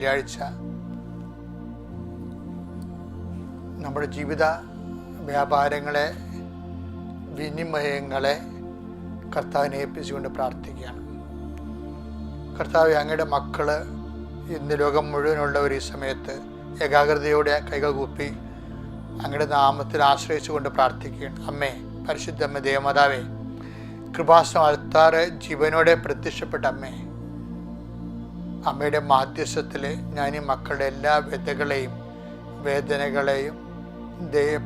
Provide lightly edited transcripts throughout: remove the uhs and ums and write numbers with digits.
വെള്ളിയാഴ്ച നമ്മുടെ ജീവിത വ്യാപാരങ്ങളെ, വിനിമയങ്ങളെ കർത്താവിനെ ഏൽപ്പിച്ചുകൊണ്ട് പ്രാർത്ഥിക്കുകയാണ്. കർത്താവ്, അങ്ങയുടെ മക്കള് ഇന്ന് ലോകം മുഴുവനുള്ളവർ ഈ സമയത്ത് ഏകാഗ്രതയോടെ കൈകൾ കൂപ്പി അങ്ങയുടെ നാമത്തിൽ ആശ്രയിച്ചുകൊണ്ട് പ്രാർത്ഥിക്കുകയാണ്. അമ്മേ, പരിശുദ്ധമ്മ, ദേവമാതാവേ, കൃപാസനം അൾത്താറ് ജീവനോടെ പ്രത്യക്ഷപ്പെട്ട അമ്മേ, അമ്മയുടെ മാധ്യസ്ഥത്തിൽ ഞാൻ ഈ മക്കളുടെ എല്ലാ വ്യതകളെയും വേദനകളെയും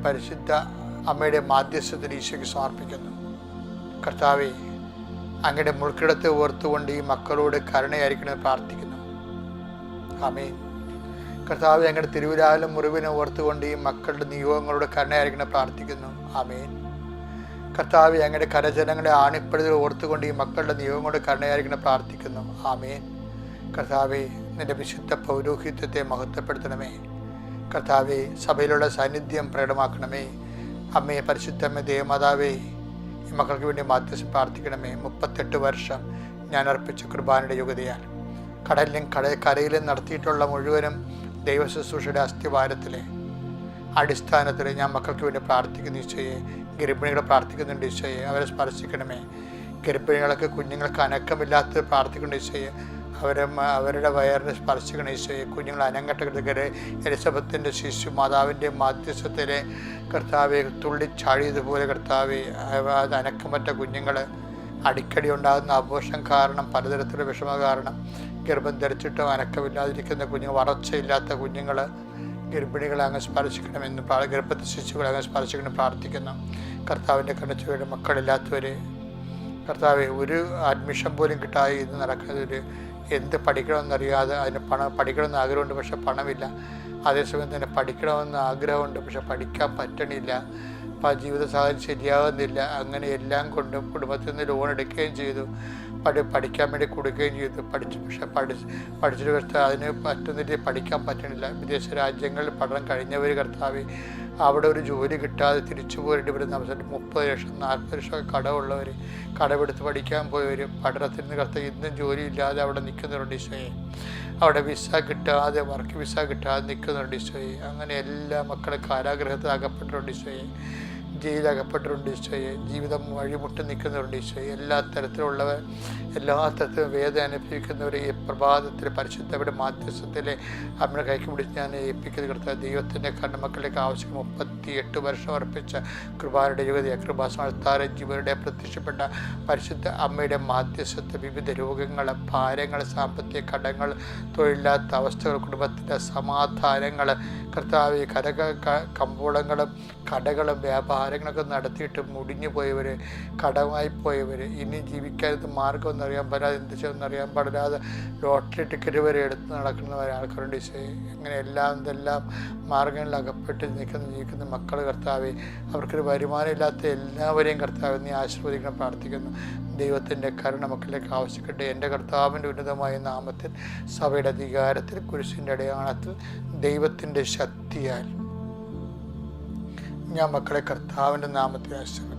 പരിശുദ്ധ അമ്മയുടെ മാധ്യസ്ഥത്തിൽ ഈശോയ്ക്ക് സമർപ്പിക്കുന്നു. കർത്താവേ, അങ്ങയുടെ മുൾക്കിടത്തെ ഓർത്തുകൊണ്ട് ഈ മക്കളോട് കരുണയായിരിക്കണമെന്ന് പ്രാർത്ഥിക്കുന്നു. ആമേൻ. കർത്താവേ, അങ്ങയുടെ തിരുവിലാലും മുറിവിനെ ഓർത്തുകൊണ്ട് ഈ മക്കളുടെ നിയോഗങ്ങളോട് കരുണയായിരിക്കണമെന്ന് പ്രാർത്ഥിക്കുന്നു. ആമേൻ. കർത്താവേ, അങ്ങയുടെ കരജനങ്ങളെ ആണിപ്പഴുതിൽ ഓർത്തുകൊണ്ട് ഈ മക്കളുടെ നിയോഗങ്ങളോട് കരുണയായിരിക്കണമെന്ന് പ്രാർത്ഥിക്കുന്നു. ആമേൻ. കർത്താവേ, നിന്റെ വിശുദ്ധ പൗരോഹിത്യത്തെ മഹത്വപ്പെടുത്തണമേ. കർത്താവേ, സഭയിലുള്ള സാന്നിധ്യം പ്രകടമാക്കണമേ. അമ്മയെ, പരിശുദ്ധമ്മ, ദേവമാതാവേ, ഈ മക്കൾക്ക് വേണ്ടി മാധ്യസ്ഥം പ്രാർത്ഥിക്കണമേ. 38 വർഷം ഞാൻ അർപ്പിച്ച കുർബാനയുടെ യോഗ്യതയാൽ കടലിലും കരയിലും നടത്തിയിട്ടുള്ള മുഴുവനും ദൈവശുശ്രൂഷയുടെ അസ്ഥിവാരത്തിലെ അടിസ്ഥാനത്തിൽ ഞാൻ മക്കൾക്ക് വേണ്ടി പ്രാർത്ഥിക്കുന്ന ഈശോയെ, ഗർഭിണികളെ പ്രാർത്ഥിക്കുന്നുണ്ട് ഈശോയെ, അവരെ സ്പർശിക്കണമേ. ഗർഭിണികൾക്ക്, കുഞ്ഞുങ്ങൾക്ക് അനക്കമില്ലാത്തത് പ്രാർത്ഥിക്കേണ്ട ഈശോയെ, അവരുടെ വയറിനെ സ്പർശിക്കണം ഈശോയെ. കുഞ്ഞുങ്ങൾ അനങ്ങട്ടകരെ എലിസബത്തിൻ്റെ ശിശു മാതാവിൻ്റെ മാധ്യസ്ഥത്തിലെ കർത്താവെ തുള്ളിച്ചാടിയതുപോലെ കർത്താവെ, അത് അനക്കമറ്റ കുഞ്ഞുങ്ങൾ, അടിക്കടി ഉണ്ടാകുന്ന അപോഷം കാരണം, പലതരത്തിലുള്ള വിഷമ കാരണം ഗർഭം ധരിച്ചിട്ടും അനക്കമില്ലാതിരിക്കുന്ന കുഞ്ഞുങ്ങൾ, വളർച്ചയില്ലാത്ത കുഞ്ഞുങ്ങൾ, ഗർഭിണികളെ അങ്ങ് സ്പർശിക്കണമെന്ന്, ഗർഭത്തെ ശിശുക്കളെ അങ്ങ് സ്പർശിക്കണം പ്രാർത്ഥിക്കുന്നു. കർത്താവിൻ്റെ കണ്ണച്ചുവയുടെ മക്കളില്ലാത്തവർ കർത്താവെ, ഒരു അഡ്മിഷൻ പോലും കിട്ടാതെ ഇത് നടക്കുന്നവർ, എന്ത് പഠിക്കണമെന്നറിയാതെ, അതിന് പഠിക്കണമെന്ന് ആഗ്രഹമുണ്ട് പക്ഷെ പണമില്ല, അതേസമയം തന്നെ പഠിക്കണമെന്ന് ആഗ്രഹമുണ്ട് പക്ഷെ പഠിക്കാൻ പറ്റണില്ല, അപ്പോൾ ജീവിത സാഹചര്യം ശരിയാകുന്നില്ല. അങ്ങനെ എല്ലാം കൊണ്ടും കുടുംബത്തിൽ നിന്ന് ലോൺ എടുക്കുകയും ചെയ്തു, പഠിക്കാൻ വേണ്ടി കൊടുക്കുകയും ചെയ്തു, പക്ഷെ പഠിച്ചിട്ട് കർത്താവ് അതിന് പറ്റുന്നില്ല, പഠിക്കാൻ പറ്റണില്ല. വിദേശ രാജ്യങ്ങളിൽ പഠനം കഴിഞ്ഞവർ കർത്താവ്, അവിടെ ഒരു ജോലി കിട്ടാതെ തിരിച്ചു പോരേണ്ടി വരുന്ന അവസരം 30 ലക്ഷം 40 ലക്ഷം കടമുള്ളവർ, കടമെടുത്ത് പഠിക്കാൻ പോയവർ, പഠനത്തിൽ നിന്ന് കർത്താവ് ഇന്നും ജോലിയില്ലാതെ അവിടെ നിൽക്കുന്നുണ്ട് ഈശോയെ, അവിടെ വിസ കിട്ടാതെ, വർക്ക് വിസ കിട്ടാതെ നിൽക്കുന്നുണ്ട് ഈശോയെ. അങ്ങനെ എല്ലാ മക്കളും കാരാഗ്രഹത്തിൽ അകപ്പെട്ടിട്ടുണ്ട് ഈശോയെ, ജയിലകപ്പെട്ടിട്ടുണ്ട് ഈശോയെ, ജീവിതം വഴിമുട്ടി നിൽക്കുന്നവരുണ്ട് ഈശോയെ. എല്ലാ തരത്തിലുള്ളവർ, എല്ലാ തരത്തിലും വേദന അനുഭവിക്കുന്നവരെ ഈ പ്രഭാതത്തിൽ പരിശുദ്ധയുടെ മാധ്യസ്ഥത്തിലെ അമ്മയുടെ കൈക്ക് പിടിച്ച് ഞാൻ ഏൽപ്പിക്കുന്നത് കർത്താവ്. ദൈവത്തിൻ്റെ കണ്ണുമക്കളിലേക്ക് ആവശ്യം 38 വർഷം അർപ്പിച്ച കൃപാരുടെ യുവതിയെ, കൃപാസനത്താര ജീവരുടെ പ്രത്യക്ഷപ്പെട്ട പരിശുദ്ധ അമ്മയുടെ മാധ്യസ്ഥത്തെ വിവിധ രോഗങ്ങൾ, ഭാരങ്ങൾ, സാമ്പത്തിക കടങ്ങൾ, തൊഴിലില്ലാത്ത അവസ്ഥകൾ, കുടുംബത്തിൻ്റെ സമാധാനങ്ങൾ കർത്താവ്, കമ്പോളങ്ങളും കടകളും വ്യാപാരങ്ങളൊക്കെ നടത്തിയിട്ട് മുടിഞ്ഞു പോയവർ, കടമായി പോയവർ, ഇനി ജീവിക്കാനത് മാർഗമൊന്നും അറിയാൻ പറ്റാതെ, എന്ത് ചെയ്യുമെന്ന് അറിയാൻ പാടില്ലാതെ ലോട്ടറി ടിക്കറ്റ് വരെ എടുത്ത് നടക്കുന്ന ആൾക്കാരുണ്ട് ഈശോയെ. അങ്ങനെ എന്തെല്ലാം മാർഗങ്ങളിൽ അകപ്പെട്ട് ജീവിക്കുന്ന മക്കൾ കർത്താവെ, അവർക്കൊരു വരുമാനമില്ലാത്ത എല്ലാവരെയും കർത്താവ് നീ ആശീർവദിക്കണം പ്രാർത്ഥിക്കുന്നു. ദൈവത്തിൻ്റെ കരുണ മക്കളിലേക്ക് ആവശ്യപ്പെട്ട് എൻ്റെ കർത്താവിൻ്റെ ഉന്നതമായ നാമത്തിൽ, സഭയുടെ അധികാരത്തിൽ, കുരിശിൻ്റെ അടയാളത്തിൽ, ദൈവത്തിൻ്റെ ശക്തിയാൽ ഞാൻ മക്കളെ കർത്താവിൻ്റെ നാമത്തിൽ ആശ്രയിക്കുന്നു.